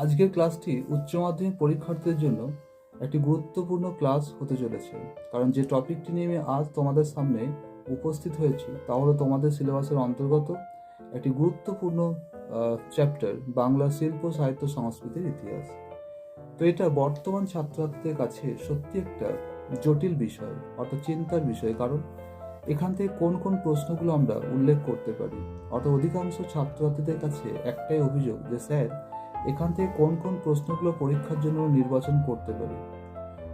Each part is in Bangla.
আজকের ক্লাসটি উচ্চ মাধ্যমিক পরীক্ষার্থীদের জন্য একটি গুরুত্বপূর্ণ ক্লাস হতে চলেছে, কারণ যে টপিকটি নিয়ে আমি আজ তোমাদের সামনে উপস্থিত হয়েছি তা হলো তোমাদের সিলেবাসের অন্তর্গত একটি গুরুত্বপূর্ণ চ্যাপ্টার, বাংলা শিল্প সাহিত্য সংস্কৃতির ইতিহাস। তো এটা বর্তমান ছাত্রছাত্রীদের কাছে সত্যি একটা জটিল বিষয়, অর্থাৎ চিন্তার বিষয়, কারণ এখান থেকে কোন কোন প্রশ্নগুলো আমরা উল্লেখ করতে পারি। অর্থাৎ অধিকাংশ ছাত্রছাত্রীদের কাছে একটাই অভিযোগ যে স্যার, এখান থেকে কোন কোন প্রশ্নগুলো পরীক্ষার জন্য নির্বাচন করতে পারি।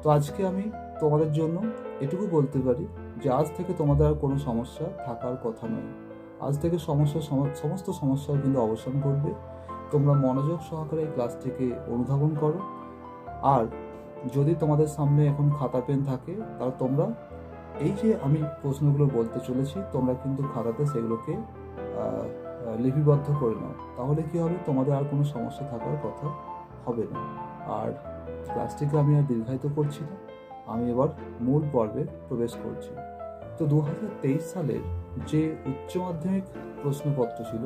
তো আজকে আমি তোমাদের জন্য এটুকু বলতে পারি যে আজ থেকে তোমাদের আর কোনো সমস্যা থাকার কথা নয়। আজ থেকে সমস্ত সমস্যার কিন্তু অবসান ঘটবে। তোমরা মনোযোগ সহকারে এই ক্লাসটিকে অনুধাবন করো। আর যদি তোমাদের সামনে এখন খাতা পেন থাকে, তাহলে তোমরা এই যে আমি প্রশ্নগুলো বলতে চলেছি তোমরা কিন্তু খাতাতে সেগুলোকে লিপিবদ্ধ করে নাও। তাহলে কি হবে, তোমাদের আর কোনো সমস্যা থাকার কথা হবে না। আর ক্লাসটিকে আমি আর দীর্ঘায়িত করছি না, আমি এবার মূল পর্বে প্রবেশ করছি। তো 2023 সালের যে উচ্চ মাধ্যমিক প্রশ্নপত্র ছিল,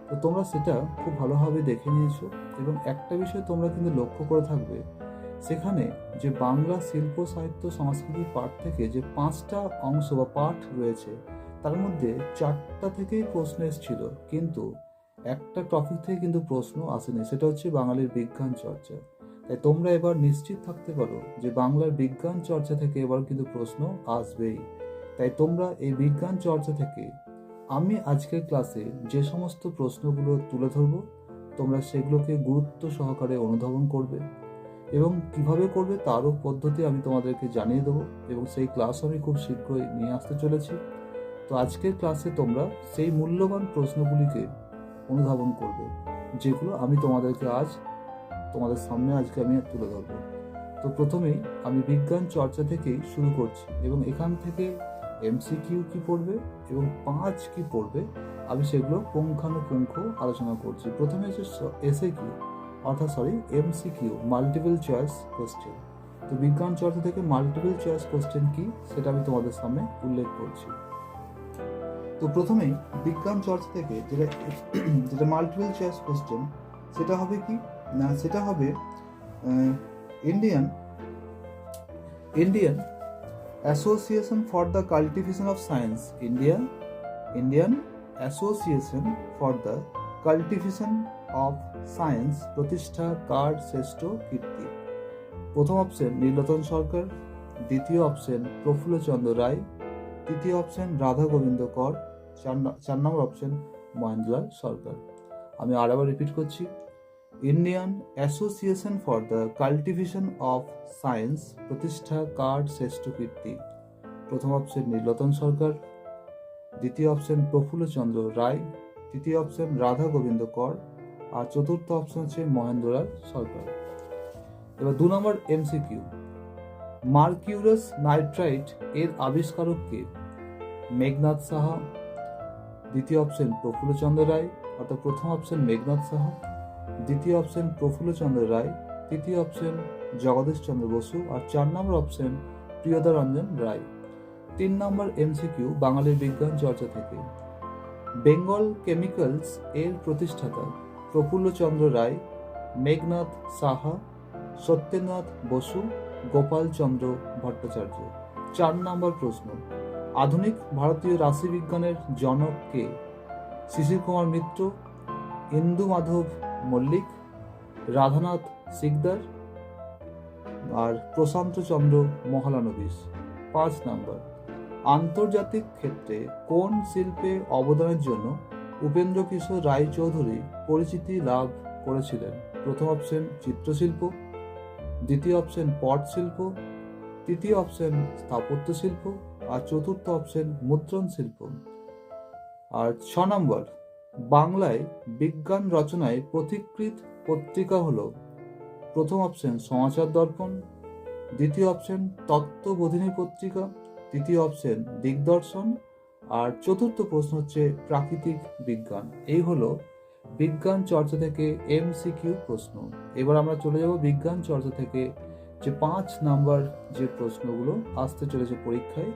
তো তোমরা সেটা খুব ভালোভাবে দেখে নিয়েছো, এবং একটা বিষয় তোমরা কিন্তু লক্ষ্য করে থাকবে, সেখানে যে বাংলা শিল্প সাহিত্য সংস্কৃতির পাঠ থেকে যে 5টা অংশ বা পাঠ রয়েছে, তার মধ্যে 4টা থেকেই প্রশ্ন এসেছিল, কিন্তু একটা টপিক থেকে কিন্তু প্রশ্ন আসেনি, সেটা হচ্ছে বাঙালির বিজ্ঞান চর্চা। তাই তোমরা এবার নিশ্চিত থাকতে পারো যে বাংলার বিজ্ঞান চর্চা থেকে এবার কিন্তু প্রশ্ন আসবেই। তাই তোমরা এই বিজ্ঞান চর্চা থেকে আমি আজকের ক্লাসে যে সমস্ত প্রশ্নগুলো তুলে ধরবো, তোমরা সেগুলোকে গুরুত্ব সহকারে অনুধাবন করবে, এবং কিভাবে করবে তারও পদ্ধতি আমি তোমাদেরকে জানিয়ে দেবো, এবং সেই ক্লাস আমি খুব শীঘ্রই নিয়ে আসতে চলেছি। তো আজকের ক্লাসে তোমরা সেই মূল্যবান প্রশ্নগুলিকে অনুধাবন করবে, যেগুলো আমি তোমাদের সামনে আজকে আমি তুলে ধরবো। তো প্রথমেই আমি বিজ্ঞান চর্চা থেকেই শুরু করছি, এবং এখান থেকে এমসিকিউ কি পড়বে এবং 5 কি পড়বে আমি সেগুলো পুঙ্খানুপুঙ্খ আলোচনা করছি। প্রথমে হচ্ছে এসএকিউ, অর্থাৎ এমসিকিউ, মাল্টিপল চয়েস কোশ্চেন। তো বিজ্ঞান চর্চা থেকে মাল্টিপল চয়েস কোশ্চেন কি সেটা আমি তোমাদের সামনে উল্লেখ করছি। তো প্রথমেই বিজ্ঞান চর্চা থেকে যেটা মাল্টিপল চয়েস কোশ্চেন, সেটা হবে কি না, সেটা হবে Indian association for the cultivation of science, Indian association for the cultivation of science প্রতিষ্ঠা কার শ্রেষ্ঠ কীর্তি। প্রথম অপশন নীলরতন সরকার, দ্বিতীয় অপশন প্রফুল্লচন্দ্র রায়, তৃতীয় অপশন রাধা গোবিন্দ কর, 4 নম্বর অপশন মহেন্দ্রলাল সরকার। আমি আরেকবার রিপিট করছি, Indian association for the cultivation of science প্রতিষ্ঠা কার শ্রেষ্ঠ কীর্তি। প্রথম অপশন নীলরতন সরকার, দ্বিতীয় অপশন প্রফুল্লচন্দ্র রায়, তৃতীয় অপশন রাধা গোবিন্দ কর, আর চতুর্থ অপশন হচ্ছে মহেন্দ্রলাল সরকার। এবার 2 নম্বর এমসিকিউ, মার্কিউরাস নাইট্রাইট এর আবিষ্কারক কে? মেঘনাদ সাহা, দ্বিতীয় অপশন প্রফুল্লচন্দ্র রায়, অর্থাৎ প্রথম অপশন মেঘনাদ সাহা, দ্বিতীয় অপশন প্রফুল্লচন্দ্র রায়, তৃতীয় অপশন জগদীশ চন্দ্র বসু, আর 4 নম্বর অপশন প্রিয়দারঞ্জন রায়। 3 নম্বর এমসিকিউ বাঙালির বিজ্ঞান চর্চা থেকে, বেঙ্গল কেমিক্যালস এর প্রতিষ্ঠাতা প্রফুল্লচন্দ্র রায়, মেঘনাদ সাহা, সত্যেন্দ্রনাথ বসু, গোপাল চন্দ্র ভট্টাচার্য। 4 নম্বর প্রশ্ন, আধুনিক ভারতীয় রাশিবিজ্ঞানের জনক কে? শিশির কুমার মিত্র, ইন্দু মাধব মল্লিক, রাধানাথ সিকদার, আর প্রশান্ত চন্দ্র মহলানবিশ। 5 নম্বর, আন্তর্জাতিক ক্ষেত্রে কোন শিল্পে অবদানের জন্য উপেন্দ্র কিশোর রায় চৌধুরী পরিচিতি লাভ করেছিলেন? প্রথম অপশন চিত্রশিল্প, দ্বিতীয় অপশন পট শিল্প, তৃতীয় অপশন স্থাপত্য শিল্প, আর চতুর্থ অপশন মুদ্রণ শিল্প। আর 6 নম্বর, বাংলায় বিজ্ঞান রচনায় পথিকৃৎ পত্রিকা হলো? প্রথম অপশন সমাচার দর্পণ, দ্বিতীয় অপশন তত্ত্ববোধিনী পত্রিকা, তৃতীয় অপশন দিগদর্শন, আর চতুর্থ প্রশ্ন হচ্ছে প্রাকৃতিক বিজ্ঞান। এই হলো বিজ্ঞান চর্চা থেকে এমসিকিউ প্রশ্ন। এবার আমরা চলে যাব বিজ্ঞান চর্চা থেকে যে 5 নাম্বার যে প্রশ্নগুলো আসতে চলেছে পরীক্ষায়,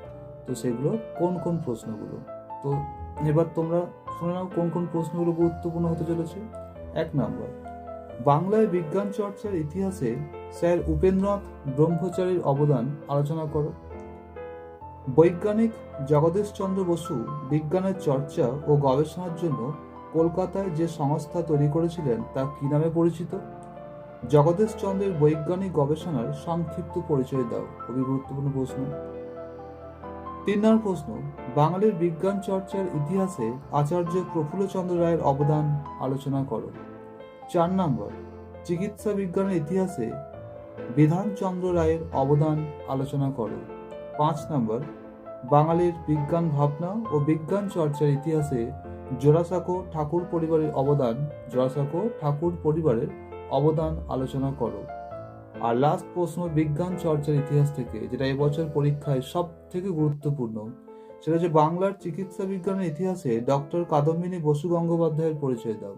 তো সেগুলো কোন কোন প্রশ্নগুলো। তো এবার তোমরা শুনে নাও কোন কোন প্রশ্নগুলো গুরুত্বপূর্ণ হতে চলেছে। 1 নম্বর, বাংলায় বিজ্ঞান চর্চার ইতিহাসে স্যার উপেন্দ্রনাথ ব্রহ্মচারীর অবদান আলোচনা করো। বৈজ্ঞানিক জগদীশচন্দ্র বসু বিজ্ঞানের চর্চা ও গবেষণার জন্য কলকাতায় যে সংস্থা তৈরি করেছিলেন তা কী নামে পরিচিত? জগদীশচন্দ্রের বৈজ্ঞানিক গবেষণার সংক্ষিপ্ত পরিচয় দাও। খুবই গুরুত্বপূর্ণ প্রশ্ন। 3 নম্বর প্রশ্ন, বাঙালির বিজ্ঞান চর্চার ইতিহাসে আচার্য প্রফুল্লচন্দ্র রায়ের অবদান আলোচনা করো। 4 নম্বর, চিকিৎসা বিজ্ঞানের ইতিহাসে বিধানচন্দ্র রায়ের অবদান আলোচনা করো। 5 নম্বর, বাঙালির বিজ্ঞান ভাবনা ও বিজ্ঞান চর্চার ইতিহাসে জোড়াসাঁকো ঠাকুর পরিবারের অবদান আলোচনা করো। আর লাস্ট প্রশ্ন বিজ্ঞান চর্চার ইতিহাস থেকে, যেটা এবছর পরীক্ষায় সব থেকে গুরুত্বপূর্ণ, সেটা হচ্ছে বাংলার চিকিৎসা বিজ্ঞানের ইতিহাসে ডক্টর কাদম্বিনী বসু গঙ্গোপাধ্যায়ের পরিচয় দাও।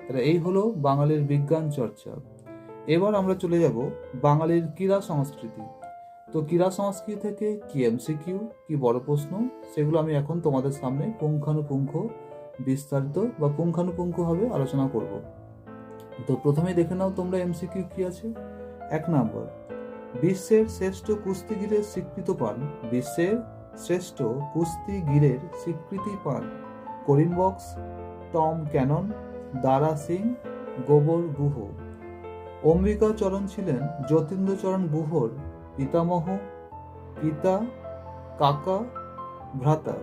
তাহলে এই হলো বাঙালির বিজ্ঞান চর্চা। এবার আমরা চলে যাব বাঙালির ক্রীড়া সংস্কৃতি। তো ক্রীড়া সংস্কৃতি থেকে কি এমসিকিউ, কি বড় প্রশ্ন, সেগুলো আমি এখন তোমাদের সামনে পুঙ্খানুপুঙ্খভাবে আলোচনা করব। তো প্রথমেই দেখে নাও তোমরা এমসিকিউ কি আছে। 1 নম্বর, বিশ্বের শ্রেষ্ঠ কুস্তিগীরের স্বীকৃতি পান করিম বক্স, টম ক্যানন, দারা সিং, গোবর গুহ। অম্বিকা চরণ ছিলেন যতীন্দ্রচরণ গুহর পিতামহ, পিতা, কাকা, ভ্রাতা।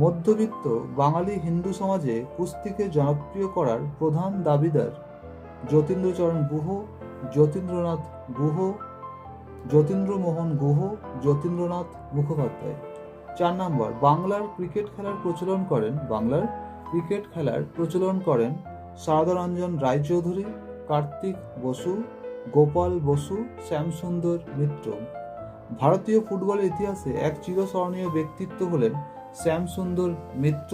মধ্যবিত্ত বাঙালি হিন্দু সমাজে কুস্তিকে জনপ্রিয় করার প্রধান দাবিদার যতীন্দ্রচরণ গুহ, যতীন্দ্রমোহন গুহ, যতীন্দ্রনাথ মুখোপাধ্যায়। 4 নম্বর, বাংলার ক্রিকেট খেলার প্রচলন করেন সারদারঞ্জন রায়চৌধুরী, কার্তিক বসু, গোপাল বসু, শ্যামসুন্দর মিত্র। ভারতীয় ফুটবলের ইতিহাসে এক চিরস্মরণীয় ব্যক্তিত্ব হলেন শ্যামসুন্দর মিত্র,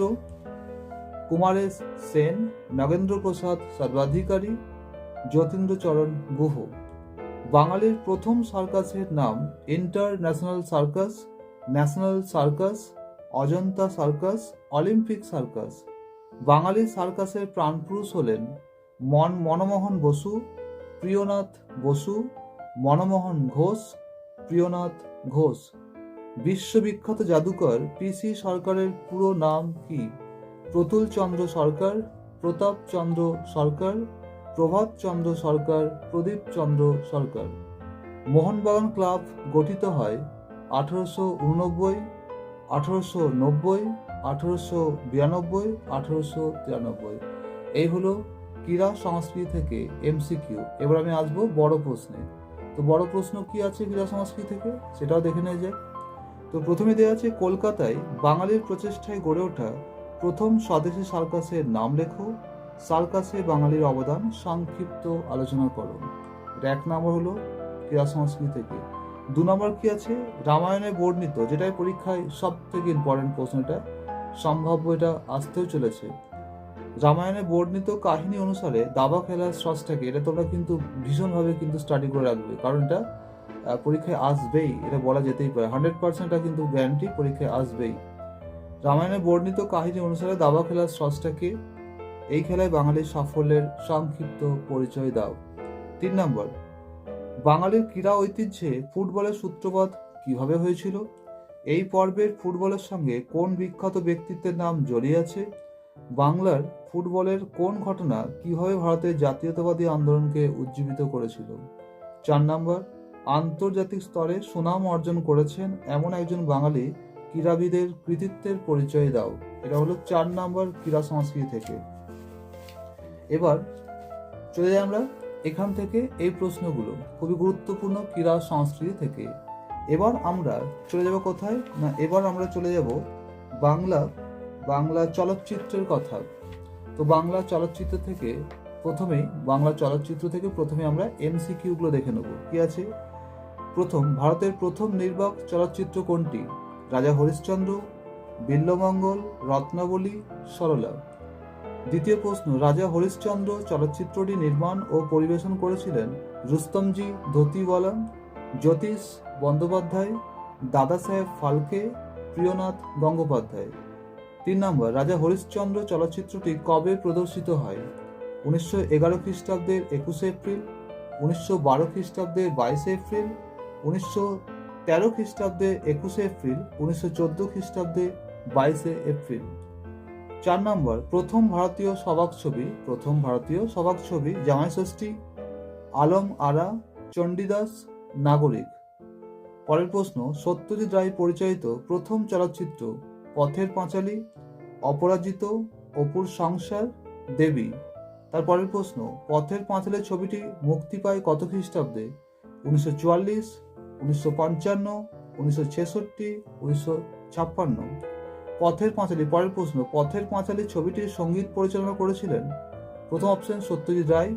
কুমারেশ সেন, নগেন্দ্র প্রসাদ সর্বাধিকারী, যতীন্দ্রচরণ গুহ। বাঙালির প্রথম সার্কাসের নাম international circus, national circus, Ajanta circus, Olympic circus. বাঙালি সার্কাসের প্রাণপুরুষ হলেন মনমোহন বসু, প্রিয়নাথ বসু, মনমোহন ঘোষ, প্রিয়নাথ ঘোষ। বিশ্ববিখ্যাত জাদুকর পিসি সরকারের পুরো নাম কি? প্রতুল চন্দ্র সরকার, প্রতাপ চন্দ্র সরকার, প্রভাত চন্দ্র সরকার, প্রদীপ চন্দ্র সরকার। মোহনবাগান ক্লাব গঠিত হয় 1889, 1890, 1892, 1893। এই হলো ক্রীড়া সংস্কৃতি থেকে এমসিকিউ। এবার আমি আসবো বড় প্রশ্নে। তো বড় প্রশ্ন কি আছে ক্রীড়া সংস্কৃতি থেকে, সেটাও দেখে নেওয়া যাক। তো প্রথমে দেওয়া আছে কলকাতায় বাঙালির প্রচেষ্টায় গড়ে ওঠা প্রথম স্বদেশী সার্কাসের নাম লেখো। সার্কাসে বাঙালির অবদান সংক্ষিপ্ত আলোচনা করো। 1 নম্বর হলো ক্রীড়া সংস্কৃতি থেকে। 2 নম্বর কি আছে, রামায়ণে বর্ণিত, যেটাই পরীক্ষায় সব থেকে ইম্পর্টেন্ট প্রশ্ন, এটা সম্ভাব্য, এটা আসতেও চলেছে। রামায়ণে বর্ণিত কাহিনী অনুসারে দাবা খেলার স্রষ্টাকে, এটা তোমরা কিন্তু ভীষণভাবে কিন্তু স্টাডি করে রাখবে, কারণ এটা পরীক্ষায় আসবেই, এটা বলা যেতেই পারে, 100% কিন্তু গ্যারান্টি পরীক্ষায় আসবেই। রামায়ণে বর্ণিত কাহিনী অনুসারে দাবা খেলার স্রষ্টাকে, এই খেলায় বাঙালির সাফল্যের সংক্ষিপ্ত পরিচয় দাও। 3 নম্বর, বাঙালির ক্রীড়া ঐতিহ্যে ফুটবলের সূত্রপাত কিভাবে হয়েছিল? এই পর্বের ফুটবলের সঙ্গে কোন বিখ্যাত ব্যক্তিত্বের নাম জড়িয়ে আছে? বাংলার ফুটবলের কোন ঘটনা কিভাবে ভারতের জাতীয়তাবাদী আন্দোলনকে উজ্জীবিত করেছিল? 4 নম্বর, আন্তর্জাতিক স্তরে সুনাম অর্জন করেছেন এমন একজন বাঙালি ক্রীড়াবিদের কৃতিত্বের পরিচয় দাও। এটা হলো 4 নম্বর ক্রীড়া সংস্কৃতি থেকে। এবার চলে যাই আমরা এখান থেকে এই প্রশ্নগুলো খুবই গুরুত্বপূর্ণ ক্রীড়া সংস্কৃতি থেকে। এবার আমরা চলে যাব কোথায় না, এবার আমরা চলে যাব বাংলা চলচ্চিত্রের কথা। তো বাংলা চলচ্চিত্র থেকে প্রথমে আমরা এমসিকিউ গুলো দেখে নেব। কি আছে? প্রথম, ভারতের প্রথম নির্বাক চলচ্চিত্র কোনটি? রাজা হরিশ্চন্দ্র, বিল্বমঙ্গল, রত্নাবলী, সরলা। দ্বিতীয় প্রশ্ন, রাজা হরিশ্চন্দ্র চলচ্চিত্রটি নির্মাণ ও পরিবেশন করেছিলেন রুস্তমজি ধোতিওয়ালা, জ্যোতিষ বন্দ্যোপাধ্যায়, দাদা সাহেব ফালকে, প্রিয়নাথ গঙ্গোপাধ্যায়। 3 নম্বর, রাজা হরিশ্চন্দ্র চলচ্চিত্রটি কবে প্রদর্শিত হয়? 1911 খ্রিস্টাব্দের 21 এপ্রিল, 1912 খ্রিস্টাব্দের 22 এপ্রিল, 1913 খ্রিস্টাব্দে 21 এপ্রিল, 1914 খ্রিস্টাব্দে 22 এপ্রিল। 4 নম্বর, প্রথম ভারতীয় সবাক ছবি জামাই ষষ্ঠী, আলম আরা, চণ্ডীদাস, নাগরিক। পরের প্রশ্ন, সত্যজিৎ রায় পরিচালিত প্রথম চলচ্চিত্র পথের পাঁচালী, অপরাজিত, অপুর সংসার, দেবী। তারপরের প্রশ্ন, পথের পাঁচালী ছবিটি মুক্তি পায় কত খ্রিস্টাব্দে? 1944, 1955, 1966, 1956। পথের পাঁচালী। পরের প্রশ্ন, পথের পাঁচালী ছবিটির সঙ্গীত পরিচালনা করেছিলেন? প্রথম অপশন সত্যজিৎ রায়,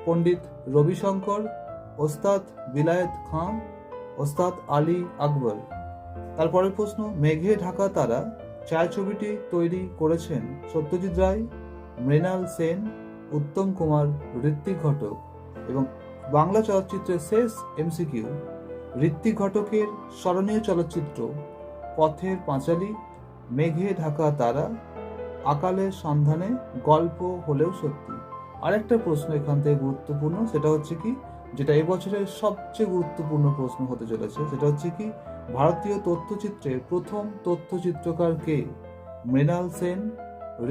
পণ্ডিত রবিশঙ্কর, ওস্তাদ বিলায়েত খাঁ, ওস্তাদ আলী আকবর। তারপরের প্রশ্ন, মেঘে ঢাকা তারা ছায়াছবিটি তৈরি করেছেন সত্যজিৎ রায়, মৃণাল সেন, উত্তম কুমার, ঋত্বিক ঘটক। এবং বাংলা চলচ্চিত্রের শেষ এমসিকিউ, ঋত্বিক ঘটকের স্মরণীয় চলচ্চিত্র পথের পাঁচালী, মেঘে ঢাকা তারা, আকালের সন্ধানে, গল্প হলেও সত্যি। আরেকটা প্রশ্ন এখান থেকে গুরুত্বপূর্ণ, সেটা হচ্ছে কি, যেটা এবছরের সবচেয়ে গুরুত্বপূর্ণ প্রশ্ন হতে চলেছে, সেটা হচ্ছে কি, ভারতীয় তথ্যচিত্রের প্রথম তথ্যচিত্রকার কে? মৃণাল সেন,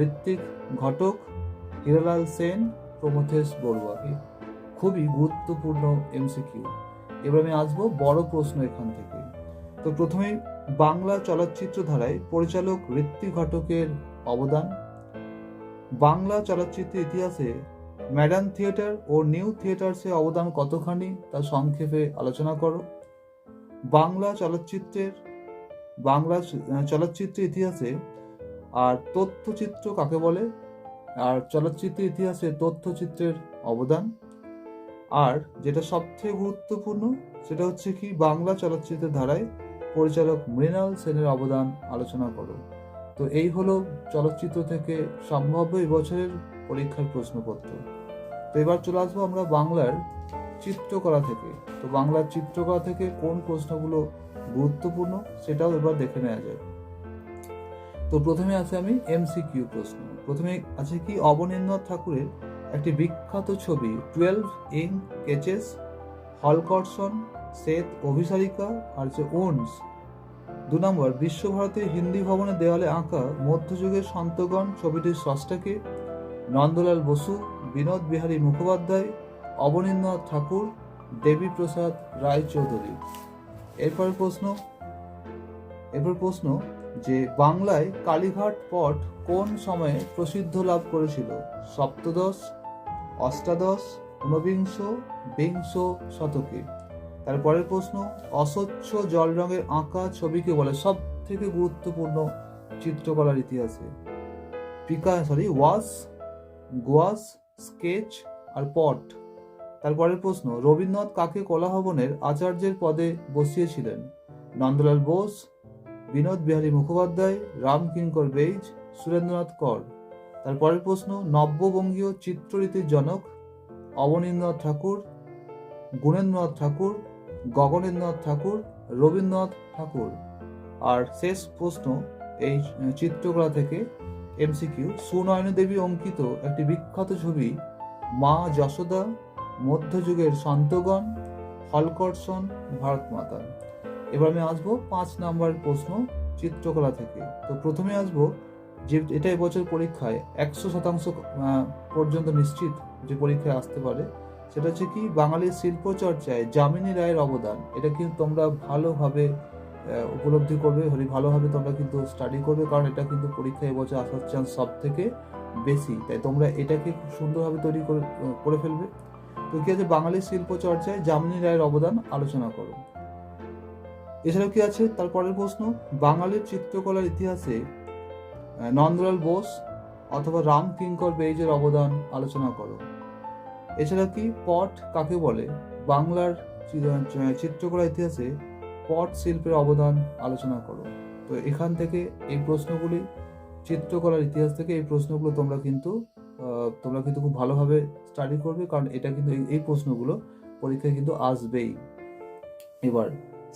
ঋত্বিক ঘটক, হীরালাল সেন, প্রমথেশ বড়ুয়া। খুবই গুরুত্বপূর্ণ এমসিকিউ। এবার আমি আসবো বড় প্রশ্ন এখান থেকে। তো প্রথমেই বাংলা চলচ্চিত্র ধারায় পরিচালক ঋত্বিক ঘটকের অবদান। বাংলা চলচ্চিত্রের ইতিহাসে মডার্ন থিয়েটার ও নিউ থিয়েটার্সের অবদান কতখানি তা সংক্ষেপে আলোচনা করো। বাংলা চলচ্চিত্রের ইতিহাসে আর তথ্যচিত্র কাকে বলে, আর চলচ্চিত্রের ইতিহাসে তথ্যচিত্রের অবদান। আর যেটা সবথেকে গুরুত্বপূর্ণ সেটা হচ্ছে কি, বাংলা চলচ্চিত্রের ধারায় পরিচালক মৃণাল সেনের অবদান আলোচনা করো। তো এই হলো চলচ্চিত্র থেকে সম্ভাব্য এবছরের পরীক্ষার প্রশ্নপত্র। তো এবার চলে আসবো আমরা বাংলার চিত্রকলা থেকে। তো বাংলার চিত্রকলা থেকে কোন প্রশ্নগুলো গুরুত্বপূর্ণ সেটাও এবার দেখে নেওয়া যায়। তো প্রথমে আছে আমি এমসিকিউ প্রশ্ন। প্রথমে আছে কি, অবনীন্দ্রনাথ ঠাকুরের একটি বিখ্যাত ছবি 12 ইং কেচেস, হলকর্ষণ, শ্বেত অভিসারিকা আর যে ওনস। 2 নম্বর, বিশ্বভারতীর হিন্দি ভবনের দেওয়ালে আঁকা মধ্যযুগের সন্তগণ ছবিটির স্রষ্টাকে? নন্দলাল বসু, বিনোদ বিহারী মুখোপাধ্যায়, অবনীন্দ্রনাথ ঠাকুর, দেবীপ্রসাদ রায়চৌধুরী। এরপর প্রশ্ন যে বাংলায় কালীঘাট পট কোন সময়ে প্রসিদ্ধ লাভ করেছিল? সপ্তদশ, অষ্টাদশ, ঊনবিংশ, বিংশ শতকে। তারপরের প্রশ্ন, অস্বচ্ছ জল রঙের আঁকা ছবিকে বলে? সব থেকে গুরুত্বপূর্ণ চিত্রকলার ইতিহাসে ওয়াশ, গোয়াশ, স্কেচ আর পট। তারপরের প্রশ্ন, রবীন্দ্রনাথ কাকে কলাভবনের আচার্যের পদে বসিয়েছিলেন? নন্দলাল বোস, বিনোদ বিহারী মুখোপাধ্যায়, রামকিঙ্কর বেইজ, সুরেন্দ্রনাথ কর। তারপরের প্রশ্ন, নব্যবঙ্গীয় চিত্ররীতির জনক? অবনীন্দ্রনাথ ঠাকুর, গুণেন্দ্রনাথ ঠাকুর, গগনেন্দ্রনাথ ঠাকুর, রবীন্দ্রনাথ ঠাকুর। আর শেষ প্রশ্ন এই চিত্রকলা থেকে এমসিকিউ, সুনয়না দেবী অঙ্কিত একটি বিখ্যাত ছবি মা যশোদা, মধ্যযুগের সন্তগণ, হলকর্ষণ, ভারত মাতা। এবার আমি আসবো 5 নাম্বার প্রশ্ন চিত্রকলা থেকে। তো প্রথমে আসবো যে এটা এবছর পরীক্ষায় 100% পর্যন্ত নিশ্চিত যে পরীক্ষায় আসতে পারে, সেটা হচ্ছে কি, বাঙালির শিল্প চর্চায় যামিনী রায়ের অবদান। এটা কিন্তু তোমরা ভালোভাবে উপলব্ধি করবে, ভালোভাবে তোমরা কিন্তু স্টাডি করবে, কারণ এটা কিন্তু পরীক্ষায় এবছর আসার চান্স সব থেকে বেশি। তাই তোমরা এটাকে খুব সুন্দরভাবে তৈরি করে ফেলবে। তো কি আছে, বাঙালির শিল্প চর্চায় যামিনী রায়ের অবদান আলোচনা করো। এছাড়াও কি আছে, তারপরের প্রশ্ন, বাঙালির চিত্রকলার ইতিহাসে নন্দলাল বোস অথবা রামকিঙ্কর বেইজের অবদান আলোচনা করো। এছাড়া কি, পট কাকে বলে? বাংলার চিত্রকলার ইতিহাসে পট শিল্পের অবদান আলোচনা করো। তো এখান থেকে এই প্রশ্নগুলি, চিত্রকলার ইতিহাস থেকে এই প্রশ্নগুলো তোমরা কিন্তু খুব ভালোভাবে স্টাডি করবে, কারণ এটা কিন্তু এই প্রশ্নগুলো পরীক্ষায় কিন্তু আসবেই। এবার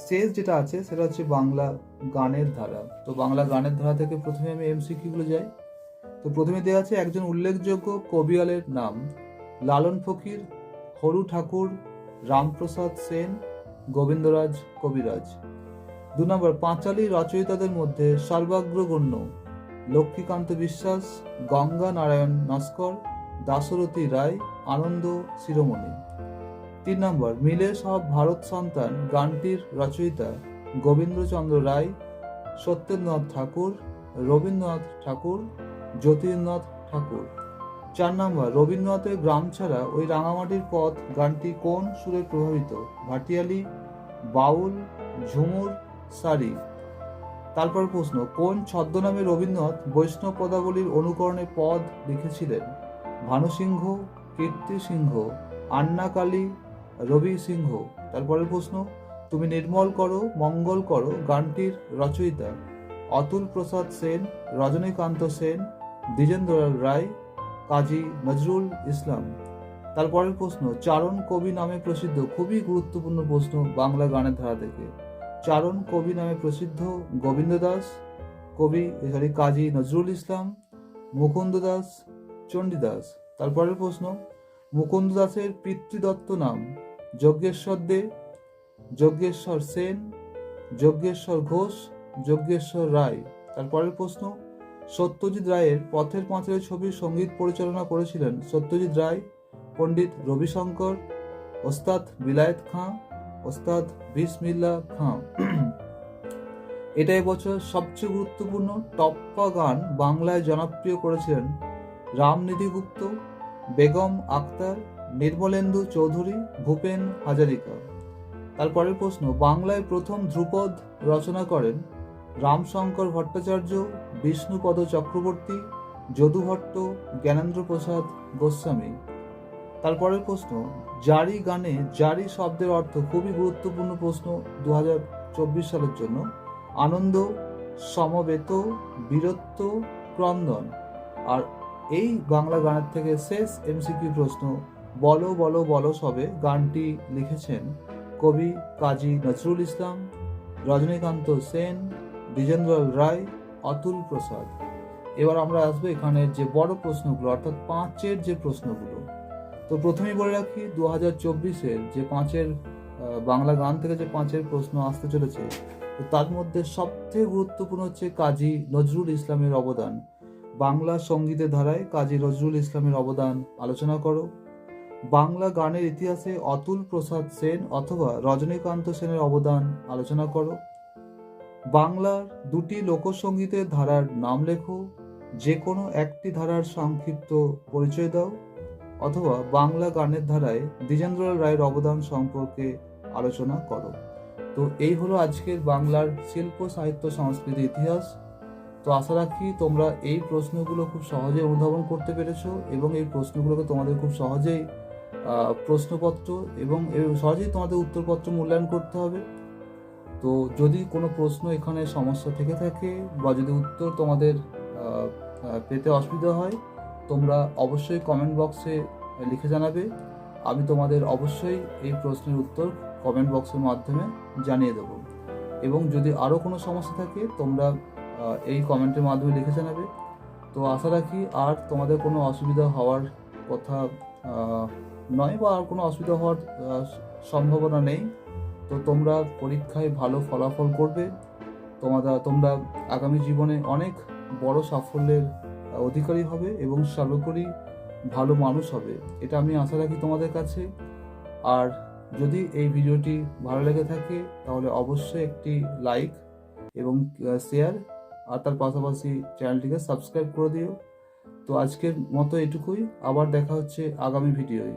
শেষ যেটা আছে সেটা হচ্ছে বাংলা গানের ধারা। তো বাংলা গানের ধারা থেকে প্রথমে আমি এমসিকিউ গুলো যাই। তো তো প্রথমে দেওয়া আছে একজন উল্লেখযোগ্য কবিয়ালের নাম। লালন ফকির, হরু ঠাকুর, রামপ্রসাদ সেন, গোবিন্দরাজ কবিরাজ। 2 নম্বর, পাঁচালী রচয়িতাদের মধ্যে সর্বাগ্রগণ্য। লক্ষ্মীকান্ত বিশ্বাস, গঙ্গা নারায়ণ নস্কর, দাশরথী রায়, আনন্দ শিরোমণি। 3 নম্বর, মিলে সব ভারত সন্তান গানটির রচয়িতা গোবিন্দচন্দ্র রায়, সত্যেন্দ্রনাথ ঠাকুর, রবীন্দ্রনাথ ঠাকুর, জ্যোতির্নাথ ঠাকুর। 4 নম্বর, রবীন্দ্রনাথের গ্রাম ছাড়া ওই রাঙামাটির পথ গানটি কোন সুরে প্রভাবিত? ভাটিয়ালি, বাউল, ঝুমুর, সারি। তারপর প্রশ্ন, কোন ছদ্মনামে রবীন্দ্রনাথ বৈষ্ণব পদাবলীর অনুকরণে পদ লিখেছিলেন? ভানুসিংহ, কীর্তি সিংহ, আন্না কালী, রবি সিংহ। তারপরের প্রশ্ন, তুমি নির্মল করো মঙ্গল করো গানটির রচয়িতা? অতুল প্রসাদ সেন, রজনীকান্ত সেন, দ্বিজেন্দ্রলাল রায়, কাজী নজরুল ইসলাম। তারপরের প্রশ্ন, চারণ কবি নামে প্রসিদ্ধ, খুবই গুরুত্বপূর্ণ প্রশ্ন বাংলা গানের ধারা থেকে। চারণ কবি নামে প্রসিদ্ধ গোবিন্দ দাস, কাজী নজরুল ইসলাম, মুকুন্দ দাস, চণ্ডীদাস। তারপরের প্রশ্ন, মুকুন্দ দাসের পিতৃদত্ত নাম? যজ্ঞেশ্বর দে, যজ্ঞেশ্বর সেন, যজ্ঞেশ্বর ঘোষ, যজ্ঞেশ্বর রায়। তারপরের প্রশ্ন, সত্যজিৎ রায়ের পথের পাঁচালী ছবির সঙ্গীত পরিচালনা করেছিলেন সত্যজিৎ রায়, পণ্ডিত রবিশঙ্কর, ওস্তাদ বিলায়েত খাঁ, ওস্তাদ বিসমিল্লাহ খাঁ। এটা এবছর সবচেয়ে গুরুত্বপূর্ণ টপ্পা গান বাংলায় জনপ্রিয় করেছিলেন রামনিধি গুপ্ত, বেগম আক্তার, নির্মলেন্দু চৌধুরী, ভূপেন হাজারিকা। তারপরের প্রশ্ন, বাংলায় প্রথম ধ্রুপদ রচনা করেন রামশঙ্কর ভট্টাচার্য, বিষ্ণুপদ চক্রবর্তী, যদু ভট্ট, জ্ঞানেন্দ্র প্রসাদ গোস্বামী। তারপরের প্রশ্ন, জারি গানে জারি শব্দের অর্থ? খুবই গুরুত্বপূর্ণ প্রশ্ন 2024 সালের জন্য। আনন্দ, সমবেত, বীরত্ব, ক্রন্দন। আর এই বাংলা গানের থেকে শেষ এমসিকিউ প্রশ্ন, বলো বলো বলো সবে গানটি লিখেছেন কবি কাজী নজরুল ইসলাম, রজনীকান্ত সেন, দ্বিজেন্দ্রলাল রায়, অতুল প্রসাদ। এবার আমরা আসবো এখানে যে বড় প্রশ্নগুলো, অর্থাৎ 5-এর যে প্রশ্নগুলো। তো প্রথমেই বলে রাখি 2024-এর যে 5-এর বাংলা গান থেকে যে 5-এর প্রশ্ন আসতে চলেছে, তো তার মধ্যে সবথেকে গুরুত্বপূর্ণ হচ্ছে কাজী নজরুল ইসলামের অবদান। বাংলা সঙ্গীতের ধারায় কাজী নজরুল ইসলামের অবদান আলোচনা করো। বাংলা গানের ইতিহাসে অতুল প্রসাদ সেন অথবা রজনীকান্ত সেনের অবদান আলোচনা করো। বাংলার 2টি লোকসঙ্গীতের ধারার নাম লেখো, যে কোনো একটি ধারার সংক্ষিপ্ত পরিচয় দাও। অথবা বাংলা গানের ধারায় দ্বিজেন্দ্রলাল রায়ের অবদান সম্পর্কে আলোচনা করো। তো এই হলো আজকের বাংলার শিল্প সাহিত্য সংস্কৃতি ইতিহাস। তো আশা রাখি তোমরা এই প্রশ্নগুলো খুব সহজে অনুধাবন করতে পেরেছো এবং এই প্রশ্নগুলোকে তোমাদের খুব সহজেই প্রশ্নপত্র এবং সহজেই তোমাদের উত্তরপত্র মূল্যায়ন করতে হবে। তো যদি কোনো প্রশ্ন এখানে সমস্যা থেকে থাকে বা যদি উত্তর তোমাদের পেতে অসুবিধা হয়, তোমরা অবশ্যই কমেন্ট বক্সে লিখে জানাবে। আমি তোমাদের অবশ্যই এই প্রশ্নের উত্তর কমেন্ট বক্সের মাধ্যমে জানিয়ে দেব। এবং যদি আরও কোনো সমস্যা থাকে তোমরা এই কমেন্টের মাধ্যমে লিখে জানাবে। তো আশা রাখি আর তোমাদের কোনো অসুবিধা হওয়ার কথা নয় বা আর কোনো অসুবিধা হওয়ার সম্ভাবনা নেই। তো তোমরা পরীক্ষায় ভালো ফলাফল করবে, তোমরা আগামী জীবনে অনেক বড় সাফল্যের অধিকারী হবে এবং সর্বোপরি ভালো মানুষ হবে, এটা আমি আশা রাখি তোমাদের কাছে। আর যদি এই ভিডিওটি ভালো লেগে থাকে তাহলে অবশ্যই একটি লাইক এবং শেয়ার আর তার পাশাপাশি চ্যানেলটিকে সাবস্ক্রাইব করে দিও। তো আজকের মতো এটুকুই, আবার দেখা হচ্ছে আগামী ভিডিওয়।